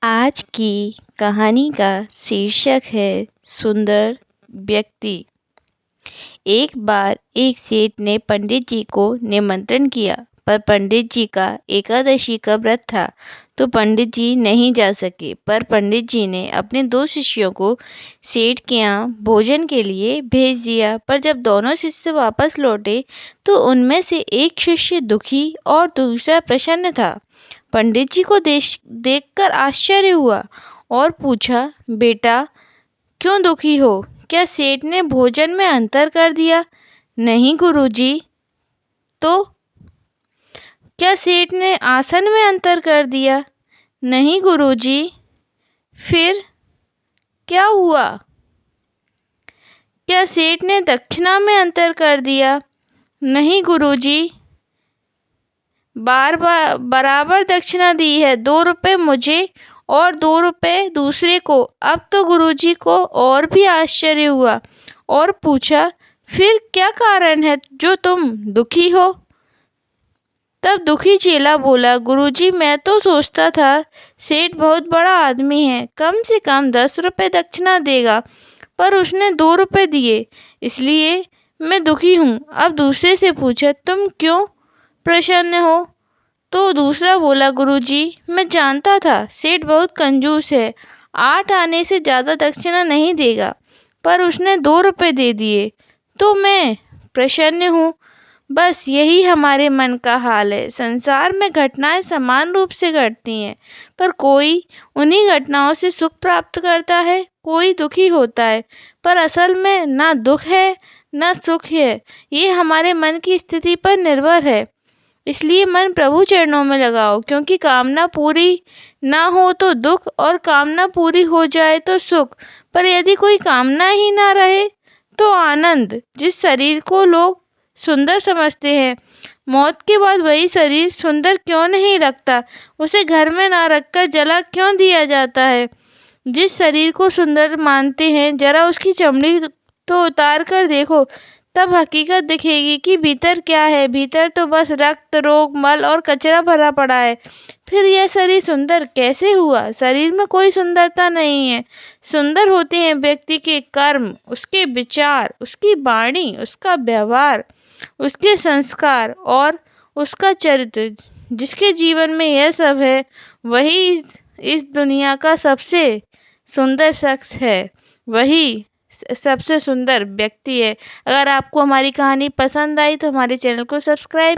आज की कहानी का शीर्षक है सुंदर व्यक्ति। एक बार एक सेठ ने पंडित जी को निमंत्रण किया, पर पंडित जी का एकादशी का व्रत था, तो पंडित जी नहीं जा सके। पर पंडित जी ने अपने दो शिष्यों को सेठ के यहाँ भोजन के लिए भेज दिया। पर जब दोनों शिष्य वापस लौटे, तो उनमें से एक शिष्य दुखी और दूसरा प्रसन्न था। पंडित जी को देखकर आश्चर्य हुआ और पूछा, बेटा, क्यों दुखी हो? क्या सेठ ने भोजन में अंतर कर दिया? नहीं गुरुजी। तो क्या सेठ ने आसन में अंतर कर दिया? नहीं गुरुजी। फिर क्या हुआ? क्या सेठ ने दक्षिणा में अंतर कर दिया? नहीं गुरुजी। बार बार बराबर दक्षिणा दी है, 2 रुपए मुझे और 2 रुपए दूसरे को। अब तो गुरुजी को और भी आश्चर्य हुआ और पूछा, फिर क्या कारण है जो तुम दुखी हो? तब दुखी चेला बोला, गुरुजी, मैं तो सोचता था सेठ बहुत बड़ा आदमी है, कम से कम 10 रुपए दक्षिणा देगा, पर उसने 2 रुपए दिए, इसलिए मैं दुखी हूँ। अब दूसरे से पूछा, तुम क्यों प्रसन्न हो? तो दूसरा बोला, गुरुजी, मैं जानता था सेठ बहुत कंजूस है, 8 आने से ज़्यादा दक्षिणा नहीं देगा, पर उसने 2 रुपए दे दिए, तो मैं प्रसन्न हूँ। बस यही हमारे मन का हाल है। संसार में घटनाएं समान रूप से घटती हैं, पर कोई उन्हीं घटनाओं से सुख प्राप्त करता है, कोई दुखी होता है। पर असल में ना दुख है ना सुख है, ये हमारे मन की स्थिति पर निर्भर है। इसलिए मन प्रभु चरणों में लगाओ, क्योंकि कामना पूरी ना हो तो दुख और कामना पूरी हो जाए तो सुख। पर यदि कोई कामना ही ना रहे तो आनंद। जिस शरीर को लोग सुंदर समझते हैं, मौत के बाद वही शरीर सुंदर क्यों नहीं लगता? उसे घर में ना रखकर जला क्यों दिया जाता है? जिस शरीर को सुंदर मानते हैं, जरा उसकी चमड़ी तो उतार कर देखो, तब हकीकत दिखेगी कि भीतर क्या है। भीतर तो बस रक्त, रोग, मल और कचरा भरा पड़ा है। फिर यह शरीर सुंदर कैसे हुआ? शरीर में कोई सुंदरता नहीं है। सुंदर होते हैं व्यक्ति के कर्म, उसके विचार, उसकी वाणी, उसका व्यवहार, उसके संस्कार और उसका चरित्र। जिसके जीवन में यह सब है, वही इस दुनिया का सबसे सुंदर शख्स है, वही सबसे सुंदर व्यक्ति है। अगर आपको हमारी कहानी पसंद आई तो हमारे चैनल को सब्सक्राइब